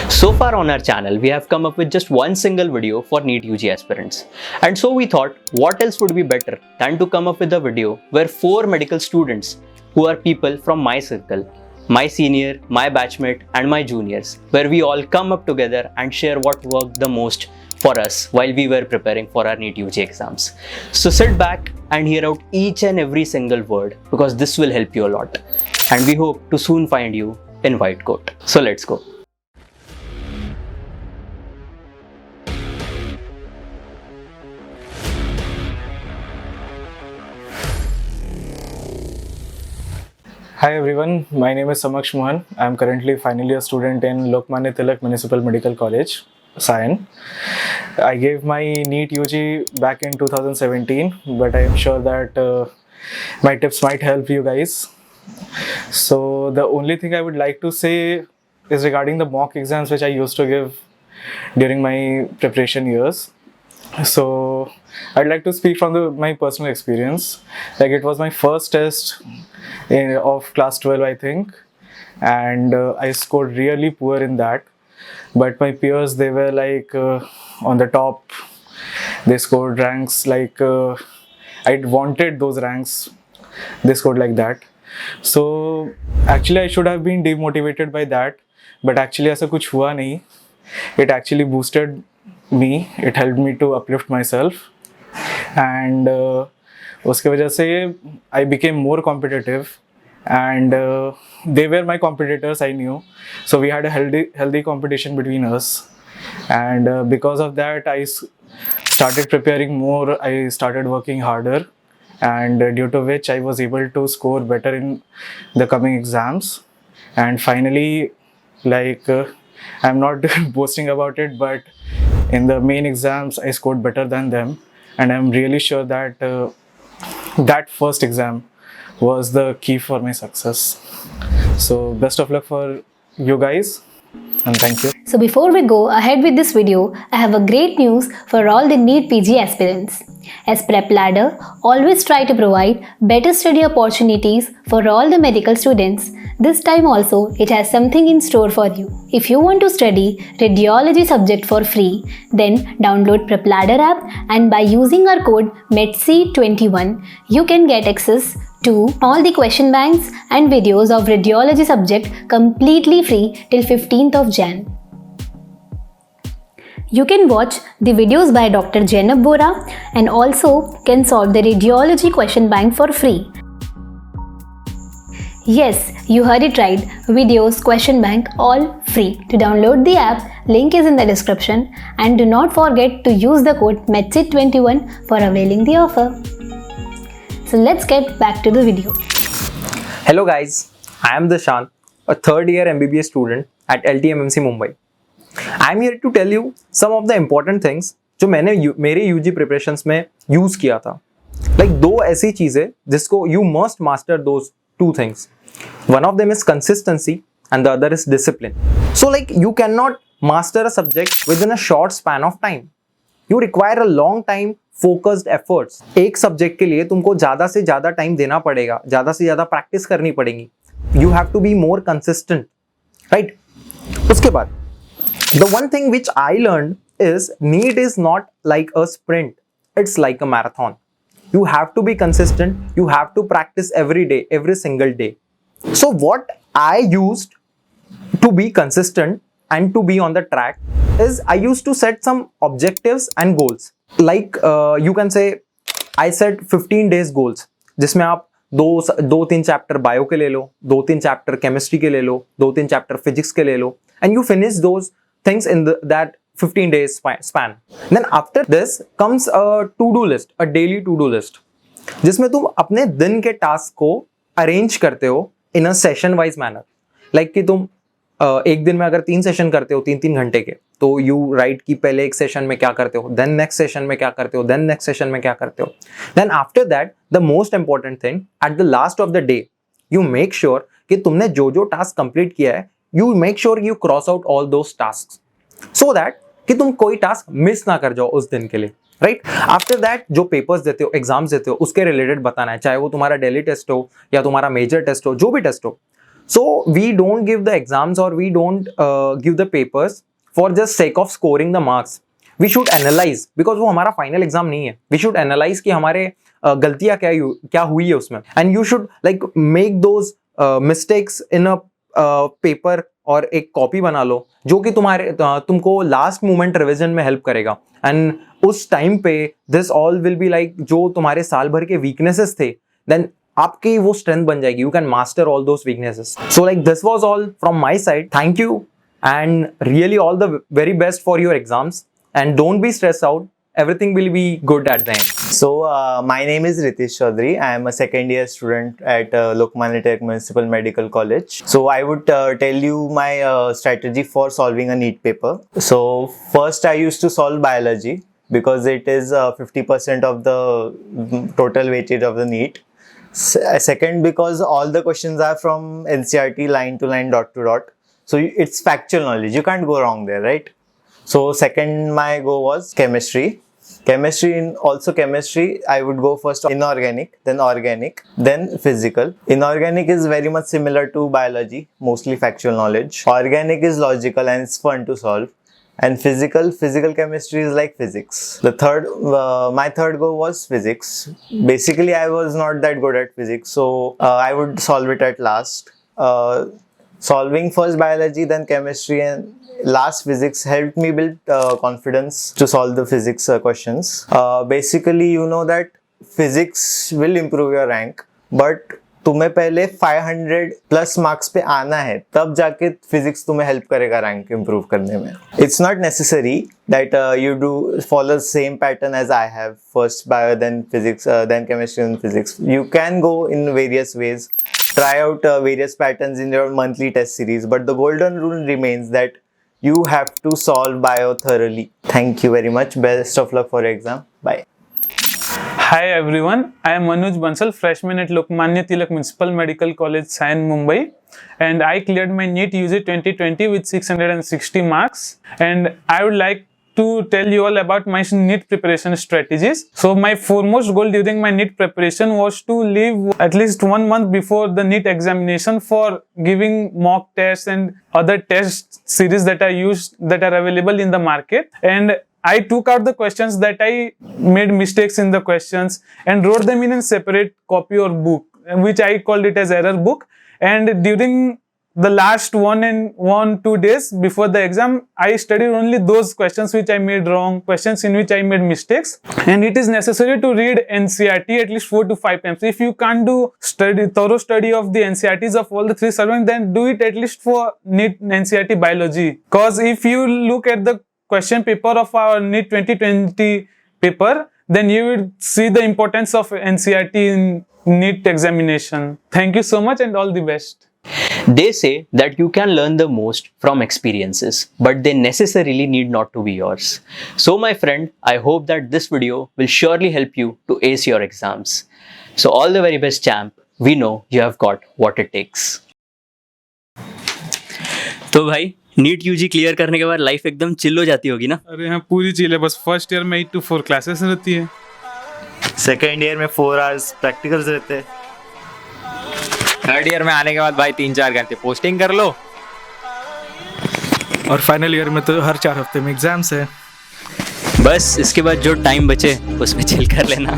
So far on our channel, we have come up with just one single video for NEET UG aspirants. And so we thought, what else would be better than to come up with a video where 4 medical students, who are people from my circle, my senior, my batchmate and my juniors, where we all come up together and share what worked the most for us while we were preparing for our NEET UG exams. So sit back and hear out each and every single word, because this will help you a lot. And we hope to soon find you in white coat. So let's go. Hi everyone, my name is Samaksh Mohan. I am currently final year student in Lokmanya Tilak Municipal Medical College, Sion. I gave my NEET UG back in 2017, but I am sure that my tips might help you guys. So the only thing I would like to say is regarding the mock exams which I used to give during my preparation years. So I'd like to speak from my personal experience. Like, it was my first test of class 12, I think, and I scored really poor in that. But my peers, they were like on the top. They scored ranks like I wanted those ranks. They scored like that. So actually I should have been demotivated by that, but actually ऐसा कुछ हुआ नहीं. It actually boosted me. It helped me to uplift myself, and उसके वजह से I became more competitive, and they were my competitors, I knew. So we had a healthy competition between us, and because of that I started preparing more. I started working harder, and due to which I was able to score better in the coming exams. And finally, like I'm not boasting about it, but in the main exams I scored better than them, and I'm really sure that that first exam was the key for my success. So best of luck for you guys, and thank you. So before we go ahead with this video, I have a great news for all the NEET PG aspirants. As Prep Ladder always try to provide better study opportunities for all the medical students, this time also it has something in store for you. If you want to study radiology subject for free, then download Prep Ladder app, and by using our code METC21, you can get access to all the question banks and videos of radiology subject completely free till 15th of Jan. You can watch the videos by Dr. Jainab Bora and also can solve the radiology question bank for free. Yes, you heard it right. Videos, question bank, all free. To download the app, link is in the description, and do not forget to use the code METC21 for availing the offer. So let's get back to the video. Hello guys, I am Dashant, a third year MBBS student at LTMMC Mumbai. I am here to tell you some of the important things जो मैंने मेरे UG preparations में use किया था. Like 2 ऐसी चीजें जिसको you must master those 2 things. One of them is consistency and the other is discipline. So like you cannot master a subject within a short span of time. You require a long time focused efforts. एक subject के लिए तुमको ज़्यादा से ज़्यादा time देना पड़ेगा, ज़्यादा से ज़्यादा प्रैक्टिस करनी पड़ेगी. You have to be more consistent, right? उसके बाद the one thing which I learned is NEET is not like a sprint. It's like a marathon. You have to be consistent. You have to practice every day, every single day. So what I used to be consistent and to be on the track is I used to set some objectives and goals. Like you can say I set 15 days goals, जिसमें आप दो तीन chapter bio के ले लो, 2-3 chapter chemistry के ले लो, 2-3 chapter physics के ले लो, and you finish those things in that 15 days span. Then after this comes a to-do list, a daily to-do list, जिसमें तुम अपने दिन के टास्क को अरेंज करते हो in a session wise manner. Like कि तुम एक दिन में अगर 3 सेशन करते हो 3-3 घंटे के, तो यू राइट कि पहले एक सेशन में क्या करते हो, देन नेक्स्ट सेशन में क्या करते हो, देन नेक्स्ट सेशन में क्या करते हो. Then after that the most important thing, at the last of the day you make sure कि तुमने जो जो टास्क कंप्लीट किया है, you make sure you cross out all those task, so that कि तुम कोई टास्क मिस ना कर जाओ उस दिन के लिए, राइट. आफ्टर दैट जो पेपर्स देते हो, एग्जाम्स देते हो, उसके रिलेटेड बताना है, चाहे वो तुम्हारा डेली टेस्ट हो या तुम्हारा मेजर टेस्ट हो, जो भी टेस्ट हो. So we don't give the exams or we don't give the papers for just sake of scoring the marks. We should analyze, because वो हमारा final exam नहीं है. We should analyze कि हमारे गलतियाँ क्या हुई है उसमें, and you should like make those mistakes in a paper और एक कॉपी बना लो जो कि तुमको लास्ट मोमेंट रिविजन में हेल्प करेगा. एंड उस टाइम पे this all will be like जो तुम्हारे साल भर के वीकनेसेस थे, देन आपकी वो स्ट्रेंथ बन जाएगी. You can master all those weaknesses. So like this was all from my side. Thank you and really all the very best for your exams and don't be stress out. Everything will be good at the end. So, my name is Ritesh Chaudhary. I am a second year student at Lokmanya Tilak Municipal Medical College. So, I would tell you my strategy for solving a NEET paper. So, first I used to solve biology because it is 50% of the total weightage of the NEET. Second, because all the questions are from NCERT, line to line, dot to dot. So, it's factual knowledge. You can't go wrong there, right? So, second my go was chemistry. Chemistry, I would go first inorganic, then organic, then physical. Inorganic is very much similar to biology, mostly factual knowledge. Organic is logical and it's fun to solve. And physical chemistry is like physics. My third goal was physics. Basically, I was not that good at physics, so I would solve it at last. Solving first biology, then chemistry, and last physics helped me build confidence to solve the physics questions. Basically, you know that physics will improve your rank, but तुम्हें पहले 500 plus marks पे आना है, तब जाके physics तुम्हें help करेगा rank improve करने में. It's not necessary that you do follow same pattern as I have, first bio then physics then chemistry then physics. You can go in various ways, try out various patterns in your monthly test series, but the golden rule remains that you have to solve bio thoroughly. Thank you very much. Best of luck for your exam. Bye. Hi everyone, I am Manoj Bansal, freshman at Lokmanya Tilak Municipal Medical College, Sion, Mumbai, and I cleared my NEET UG 2020 with 660 marks, and I would like to tell you all about my NEET preparation strategies. So my foremost goal during my NEET preparation was to leave at least 1 month before the NEET examination for giving mock tests and other test series that are available in the market. And I took out the questions that I made mistakes in the questions and wrote them in a separate copy or book, which I called it as error book. And during the last 1-2 days before the exam, I studied only those questions which I made wrong, questions in which I made mistakes. And it is necessary to read NCERT at least 4 to 5 times. If you can't do thorough study of the NCERTs of all the 3 subjects, then do it at least for NEET NCERT biology. Because if you look at the question paper of our NEET 2020 paper, then you will see the importance of NCERT in NEET examination. Thank you so much and all the best. They say that you can learn the most from experiences, but they necessarily need not to be yours. So my friend, I hope that this video will surely help you to ace your exams. So all the very best, champ. We know you have got what it takes. तो भाई NEET UG clear करने के बाद life एकदम chill हो जाती होगी ना? अरे हाँ, पूरी चिल है. बस फर्स्ट ईयर में 8 to 4 क्लासेस रहती है. सेकेंड ईयर में 4 hours प्रैक्टिकल्स रहते हैं. थर्ड ईयर में आने के बाद भाई 3-4 घंटे पोस्टिंग कर लो. और फाइनल ईयर में तो हर 4 हफ्ते में एग्जाम्स है. बस इसके बाद जो टाइम बचे उसमें चिल कर लेना.